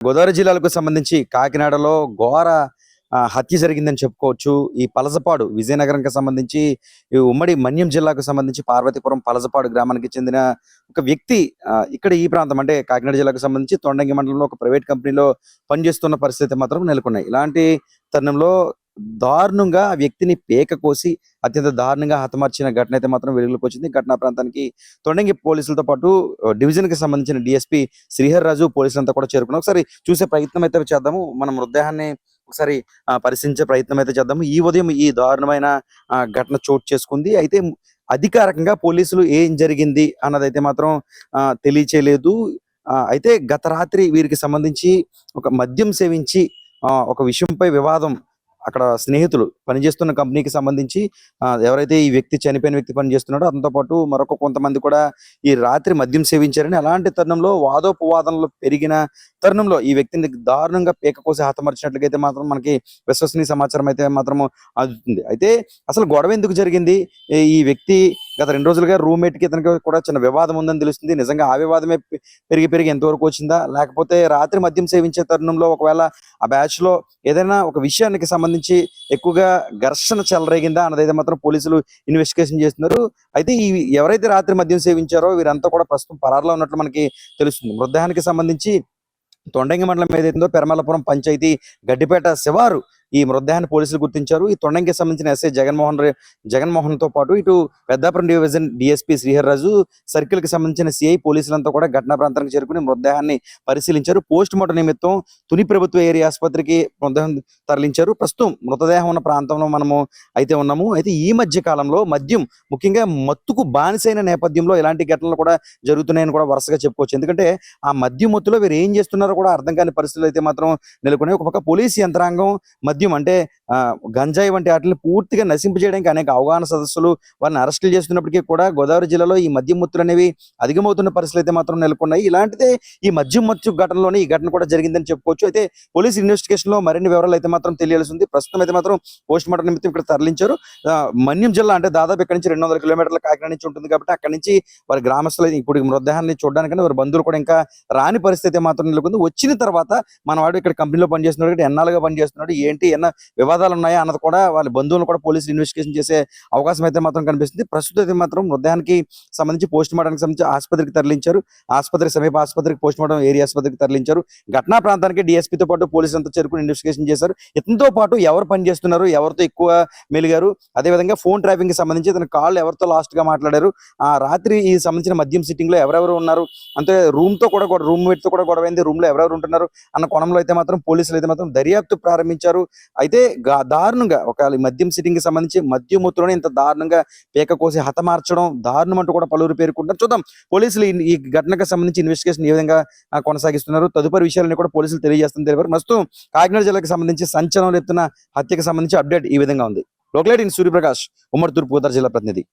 గోదావరి జిల్లాలకు సంబంధించి కాకినాడలో ఘోర హత్య జరిగిందని చెప్పుకోవచ్చు. ఈ పలసపాడు విజయనగరంకి సంబంధించి ఈ ఉమ్మడి మన్యం జిల్లాకు సంబంధించి పార్వతీపురం పలసపాడు గ్రామానికి చెందిన ఒక వ్యక్తి ఇక్కడ ఈ ప్రాంతం అంటే కాకినాడ జిల్లాకు సంబంధించి తొండంగి మండలంలో ఒక ప్రైవేట్ కంపెనీలో పనిచేస్తున్న పరిస్థితి మాత్రం నెలకొన్నాయి. ఇలాంటి తరుణంలో దారుణంగా ఆ వ్యక్తిని పేక కోసి అత్యంత దారుణంగా హతమార్చిన ఘటన అయితే మాత్రం వెలుగులోకి వచ్చింది. ఘటనా ప్రాంతానికి తొండంగి పోలీసులతో పాటు డివిజన్ కి సంబంధించిన డిఎస్పీ శ్రీహర్ రాజు పోలీసులంతా కూడా చేరుకున్నారు. ఒకసారి చూసే ప్రయత్నం అయితే చేద్దాము. మన మృతదేహాన్ని ఒకసారి పరిశీలించే ప్రయత్నం అయితే చేద్దాము. ఈ ఉదయం ఈ దారుణమైన ఘటన చోటు చేసుకుంది. అయితే అధికారికంగా పోలీసులు ఏం జరిగింది అన్నదైతే మాత్రం తెలియచేయలేదు. అయితే గత రాత్రి వీరికి సంబంధించి ఒక మద్యం సేవించి ఒక విషయంపై వివాదం అక్కడ స్నేహితులు పనిచేస్తున్న కంపెనీకి సంబంధించి ఎవరైతే ఈ వ్యక్తి చనిపోయిన వ్యక్తి పనిచేస్తున్నాడో అతనితో పాటు మరొక కొంతమంది కూడా ఈ రాత్రి మద్యం సేవించారని, అలాంటి తరుణంలో వాదోపవాదనలు పెరిగిన తరుణంలో ఈ వ్యక్తిని దారుణంగా పేక కోసి హతమర్చినట్లయితే మాత్రం మనకి విశ్వసనీయ సమాచారం అయితే మాత్రం అందుతుంది. అయితే అసలు గొడవ ఎందుకు జరిగింది? ఈ వ్యక్తి గత 2 రోజులుగా రూమ్మేట్ కి ఇతనికి కూడా చిన్న వివాదం ఉందని తెలుస్తుంది. నిజంగా ఆ వివాదమే పెరిగి ఎంతవరకు వచ్చిందా, లేకపోతే రాత్రి మద్యం సేవించే తరుణంలో ఒకవేళ ఆ బ్యాచ్ లో ఏదైనా ఒక విషయానికి సంబంధించి ఎక్కువగా ఘర్షణ చెలరేగిందా అన్నదైతే మాత్రం పోలీసులు ఇన్వెస్టిగేషన్ చేస్తున్నారు. అయితే ఈ ఎవరైతే రాత్రి మద్యం సేవించారో వీరంతా కూడా ప్రస్తుతం పరారులో ఉన్నట్లు మనకి తెలుస్తుంది. మృతదేహానికి సంబంధించి తొండంగి మండలం ఏదైతుందో పెరమల్లపురం పంచాయతీ గడ్డిపేట శివారు ఈ మృతదేహాన్ని పోలీసులు గుర్తించారు. ఈ తొండంగికి సంబంధించిన ఎస్ఐ జగన్మోహన్ తో పాటు ఇటు పెద్దాపురం డివిజన్ డిఎస్పీ శ్రీహర్ రాజు, సర్కిల్ కి సంబంధించిన సిఐ పోలీసులంతా కూడా ఘటనా ప్రాంతానికి చేరుకుని మృతదేహాన్ని పరిశీలించారు. పోస్ట్ మార్టం నిమిత్తం తుని ప్రభుత్వ ఏరియా ఆసుపత్రికి మృతదేహం తరలించారు. ప్రస్తుతం మృతదేహం ఉన్న ప్రాంతంలో మనము అయితే ఉన్నాము. అయితే ఈ మధ్య కాలంలో మద్యం ముఖ్యంగా మత్తుకు బానిసైన నేపథ్యంలో ఇలాంటి ఘటనలు కూడా జరుగుతున్నాయని కూడా వరుసగా చెప్పుకోవచ్చు. ఎందుకంటే ఆ మద్యం మత్తులో వీరు ఏం చేస్తున్నారో కూడా అర్థం కాని పరిస్థితులు అయితే మాత్రం నెలకొన్నాయి. ఒక పక్క పోలీసు యంత్రాంగం మద్యం అంటే గంజాయి వంటి వాటిని పూర్తిగా నశింపజేయడానికి అనేక అవగాహన సదస్సులు వారిని అరెస్టులు చేస్తున్నప్పటికీ కూడా గోదావరి జిల్లాలో ఈ మద్యం మత్తులు అనేవి అధికమవుతున్న పరిస్థితులు అయితే మాత్రం నెలకొన్నాయి. ఇలాంటిదే ఈ మద్యం మత్తు ఘటనలోనే ఈ ఘటన కూడా జరిగిందని చెప్పుకోవచ్చు. అయితే పోలీస్ ఇన్వెస్టిగేషన్ లో మరిన్ని వివరాలు అయితే మాత్రం తెలియాల్సి ఉంది. ప్రస్తుతం అయితే మాత్రం పోస్ట్ మార్టం నిమిత్తం ఇక్కడ తరలించారు. మన్యం జిల్లా అంటే దాదాపు ఇక్కడ నుంచి 200 కిలోమీటర్ల కాకినాడ నుంచి ఉంటుంది కాబట్టి అక్కడి నుంచి వారి గ్రామస్తులు ఇప్పుడు మృతదేహాన్ని చూడడానికన్నా వారి బంధువులు కూడా ఇంకా రాని పరిస్థితి మాత్రం నెలకొంది. వచ్చిన తర్వాత మన వాడు ఇక్కడ కంపెనీలో పనిచేస్తున్నాడు, ఎన్నాళ్ళుగా పనిచేస్తున్నాడు, ఏంటి ఏమన్నా వివాదాలు ఉన్నాయా అన్నది కూడా వాళ్ళ బంధువులు కూడా పోలీసులు ఇన్వెస్టిగేషన్ చేసే అవకాశం అయితే మాత్రం కనిపిస్తుంది. ప్రస్తుతం అయితే మాత్రం మృతదేహానికి సంబంధించి పోస్ట్ మార్టానికి సంబంధించి ఆసుపత్రికి తరలించారు. సమీప ఆసుపత్రికి పోస్ట్ మార్టం ఏరియా ఆసుపత్రికి తరలించారు. ఘటనా ప్రాంతానికి డిఎస్పీతో పాటు పోలీసులు అంతా చేరుకుని ఇన్వెస్టిగేషన్ చేశారు. ఇతనితో పాటు ఎవరు పనిచేస్తున్నారు, ఎవరితో ఎక్కువ మెలిగారు, అదేవిధంగా ఫోన్ ట్రాపింగ్ కి సంబంధించి ఇతని కాల్ ఎవరితో లాస్ట్ గా మాట్లాడారు, ఆ రాత్రి ఈ సంబంధించిన మద్యం సిట్టింగ్ లో ఎవరెవరు ఉన్నారు, అంటే రూమ్ మేట్ తో కూడా గొడవైంది, రూమ్ లో ఎవరెవరు ఉంటున్నారు అన్న కోణంలో అయితే మాత్రం పోలీసులు అయితే మాత్రం దర్యాప్తు ప్రారంభించారు. అయితే దారుణంగా ఒక మద్యం సిట్టింగ్ కి సంబంధించి మద్యమూత్రుని ఇంత దారుణంగా పేక కోసి హతమార్చడం దారుణం అంటూ కూడా పలువురు పేర్కొంటారు. చూద్దాం పోలీసులు ఈ ఘటనకు సంబంధించి ఇన్వెస్టిగేషన్ ఏ విధంగా కొనసాగిస్తున్నారు, తదుపరి విషయాలని కూడా పోలీసులు తెలియజేస్తున్నారు. ప్రస్తుతం కాకినాడ జిల్లాకు సంబంధించి సంచలనం ఎత్తున హత్యకు సంబంధించి అప్డేట్ ఈ విధంగా ఉంది. లోకలైట్ ఇన్ సూర్యప్రకాష్, ఉమ్మడి తూర్పు గోదావరి జిల్లా ప్రతినిధి.